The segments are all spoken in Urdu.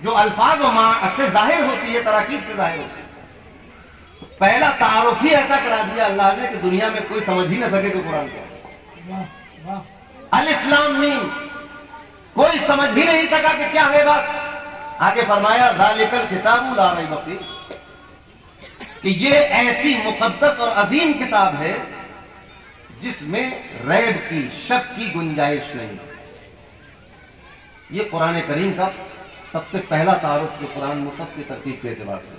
جو الفاظ و معنی سے ظاہر ہوتی ہے، تراکیب سے ظاہر ہوتی ہے۔ پہلا تعارف ہی ایسا کرا دیا اللہ نے کہ دنیا میں کوئی سمجھ ہی نہ سکے کہ قرآن کیا ہے۔ الف لام میم، کوئی سمجھ ہی نہیں سکا کہ کیا ہے بات۔ آگے فرمایا ذالک الکتاب لا ریب فیہ، کہ یہ ایسی مقدس اور عظیم کتاب ہے جس میں ریب کی، شک کی گنجائش نہیں۔ یہ قرآن کریم کا سب سے پہلا تعارف جو قرآن مصحف کی ترتیب کے اعتبار سے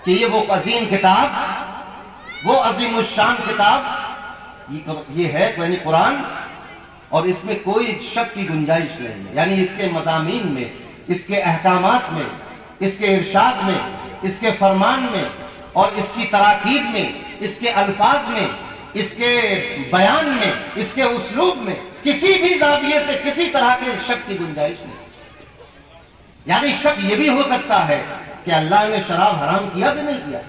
کہ یہ وہ عظیم کتاب، وہ عظیم الشان کتاب یہ ہے، یعنی قرآن، اور اس میں کوئی شک کی گنجائش نہیں ہے۔ یعنی اس کے مضامین میں، اس کے احکامات میں، اس کے ارشاد میں، اس کے فرمان میں، اور اس کی تراکیب میں، اس کے الفاظ میں، اس کے بیان میں، اس کے اسلوب میں کسی بھی زاویے سے کسی طرح کے شک کی گنجائش نہیں۔ یعنی شک یہ بھی ہو سکتا ہے کہ اللہ نے شراب حرام کیا کہ نہیں کیا،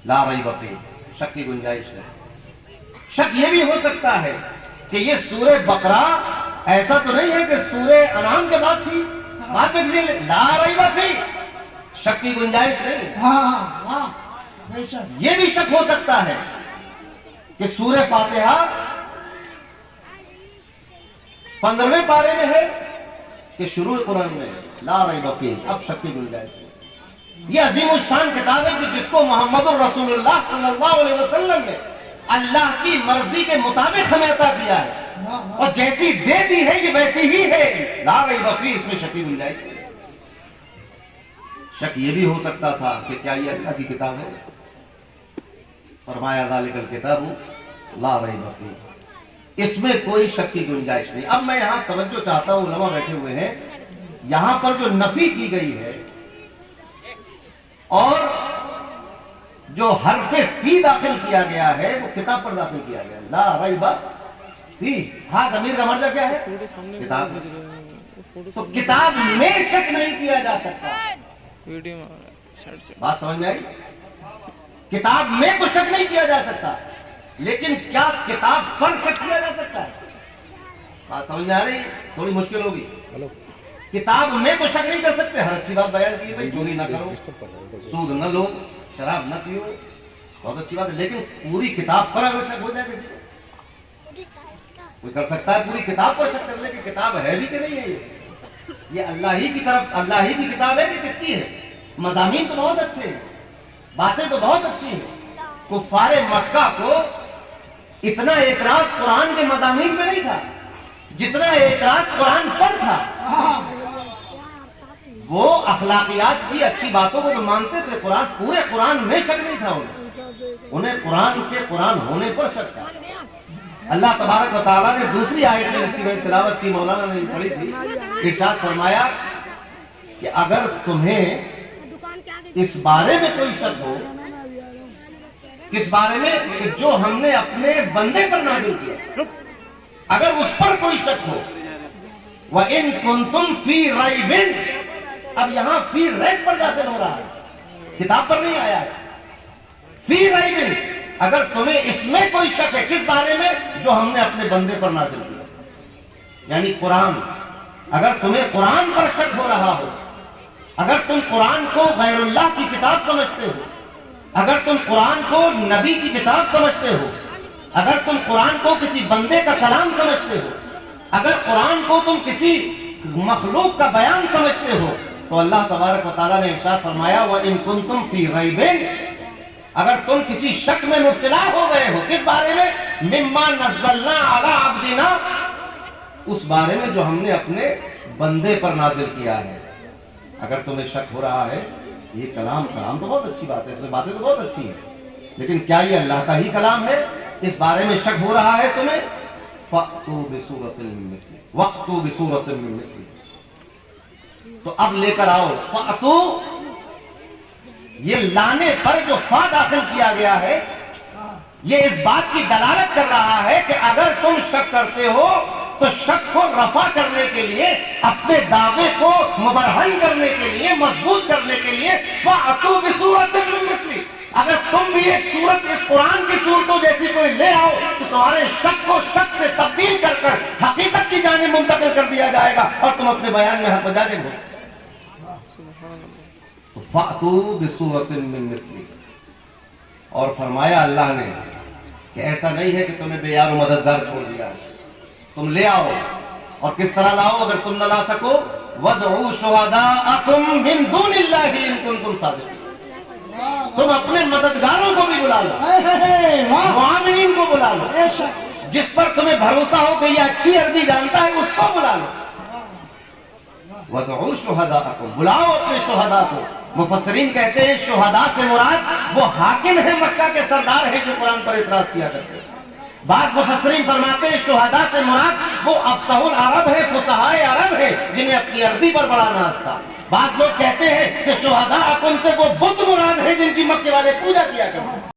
لا ریب فیہ، شک کی گنجائش ہے۔ شک یہ بھی ہو سکتا ہے کہ یہ سورہ بقرہ ایسا تو نہیں ہے کہ سورہ انعام کے بعد تھی، بعد میں کسی نے، لا ریب فیہ، شک کی گنجائش نہیں۔ یہ بھی شک ہو سکتا ہے کہ سورہ فاتحہ 15ویں پارے میں ہے کہ شروع قرآن میں، لا ریب فیہ، اب شک کی گنجائش ہے۔ یہ عظیم الشان کتاب ہے کہ جس کو محمد الرسول اللہ صلی اللہ علیہ وسلم نے اللہ کی مرضی کے مطابق ہمیں عطا کیا ہے، اور جیسی دے دی ہے یہ ویسی ہی ہے، لا ریب فیہ، اس میں شک کی گنجائش ہے۔ شک یہ بھی ہو سکتا تھا کہ کیا یہ اللہ کی کتاب ہے؟ فرمایا ذالک الکتاب لا ریب فیہ، اس میں کوئی شک کی گنجائش نہیں۔ اب میں یہاں توجہ چاہتا ہوں، علماء بیٹھے ہوئے ہیں، یہاں پر جو نفی کی گئی ہے اور جو حرف فی داخل کیا گیا ہے وہ کتاب پر داخل کیا گیا ہے، لا ریب فیہ، ہاں ضمیر کا مرجع کیا ہے؟ کتاب۔ تو کتاب میں شک نہیں کیا جا سکتا، بات سمجھ میں آئی؟ کتاب میں تو شک نہیں کیا جا سکتا، لیکن کیا کتاب پر شک کیا جا سکتا ہے؟ بات سمجھ میں آ رہی؟ تھوڑی مشکل ہوگی۔ کتاب میں تو شک نہیں کر سکتے، ہر اچھی بات بیان کی، بھائی چوری نہ کرو، سود نہ لو، شراب نہ پیو، بہت اچھی بات ہے، لیکن پوری کتاب پر اگر شک ہو جائے کسی کو، کوئی کر سکتا ہے پوری کتاب پر شک کرنے کی کتاب ہے بھی کہ نہیں ہے؟ یہ اللہ ہی کی طرف، اللہ ہی کی کتاب ہے کہ کس کی ہے؟ مضامین تو بہت اچھے ہیں، باتیں تو بہت اچھی ہیں۔ کفار مکہ کو اتنا اعتراض قرآن کے مضامین میں نہیں تھا جتنا اعتراض قرآن پر تھا۔ وہ اخلاقیات کی اچھی باتوں کو تو مانتے تھے، قرآن، پورے قرآن میں شک نہیں تھا انہیں قرآن کے قرآن ہونے پر شک تھا۔ اللہ تبارک و تعالیٰ نے دوسری آیت میں اس کی تلاوت کی، مولانا نے پڑھی تھی، ارشاد فرمایا کہ اگر تمہیں اس بارے میں کوئی شک ہو، کس بارے میں؟ کہ جو ہم نے اپنے بندے پر نازل کیا، اگر اس پر کوئی شک ہو، وَإِن كُنتُمْ فِي رَيْبٍ، اب یہاں فی ریب پر داخل ہو رہا ہے، کتاب پر نہیں آیا ہے، فی ریب، اگر تمہیں اس میں کوئی شک ہے، کس بارے میں؟ جو ہم نے اپنے بندے پر نازل کیا، یعنی قرآن۔ اگر تمہیں قرآن پر شک ہو رہا ہو، اگر تم قرآن کو غیر اللہ کی کتاب سمجھتے ہو، اگر تم قرآن کو نبی کی کتاب سمجھتے ہو، اگر تم قرآن کو کسی بندے کا کلام سمجھتے ہو، اگر قرآن کو تم کسی مخلوق کا بیان سمجھتے ہو، تو اللہ تبارک و تعالیٰ نے ارشاد فرمایا وَإِن كُنتُمْ فِي رَيْبٍ، اگر تم کسی شک میں مبتلا ہو گئے ہو، کس بارے میں؟ مِمَّا نَزَّلْنَا عَلَىٰ عَبْدِنَا، اس بارے میں جو ہم نے اپنے بندے پر نازل کیا ہے، اگر تمہیں شک ہو رہا ہے، یہ کلام تو بہت اچھی بات ہے، اس میں باتیں تو بہت اچھی ہیں، لیکن کیا یہ اللہ کا ہی کلام ہے؟ اس بارے میں شک ہو رہا ہے تمہیں، فَأْتُوا بِسُورَةٍ مِّن مِّثْلِهِ وَأْتُوا بِسُورَةٍ مِّن مِّثْلِهِ، تو اب لے کر آؤ، فَأْتُوا، یہ لانے پر جو فا داخل کیا گیا ہے، یہ اس بات کی دلالت کر رہا ہے کہ اگر تم شک کرتے ہو تو شک کو رفع کرنے کے لیے، اپنے دعوے کو مبرہن کرنے کے لیے، مضبوط کرنے کے لیے، فَأْتُوا بِسُورَةٍ مِّن مِّثْلِهِ، اگر تم بھی ایک صورت اس قرآن کی صورتوں جیسی کوئی لے آؤ تو تمہارے شک کو شک سے تبدیل کر کر حقیقت کی جانب منتقل کر دیا جائے گا اور تم اپنے بیان میں حق بجا دیں گے۔ فَأْتُوا بِسُورَةٍ مِّن مِّثْلِهِ، اور فرمایا اللہ نے کہ ایسا نہیں ہے کہ تمہیں بے یار و مددگار چھوڑ دیا ہے، تم لے آؤ. اور کس طرح لاؤ اگر تم نہ لا سکو؟ وَادْعُوا شُهَدَاءَكُم مِّن دُونِ اللَّهِ إِن كُنتُمْ صَادِقِينَ، تم اپنے مددگاروں کو بھی بلا لو، معاونین کو بلا لو، جس پر تمہیں بھروسہ ہو کہ یہ اچھی عربی جانتا ہے اس کو بلا لو. وَادْعُوا شُهَدَاءَكُم، بلاؤ اپنے شہداء کو. مفسرین کہتے ہیں شہداء سے مراد وہ حاکم ہیں مکہ کے سردار ہیں جو قرآن پر اعتراض کیا کرتے ہیں. بعض مفسرین فرماتے ہیں شہداء سے مراد وہ افصح العرب ہے، فصحائے عرب ہے جنہیں اپنی عربی پر بڑا ناز تھا. بعض لوگ کہتے ہیں کہ شہداء سے وہ بت مراد ہے جن کی مکے والے پوجا کیا کرتے ہیں.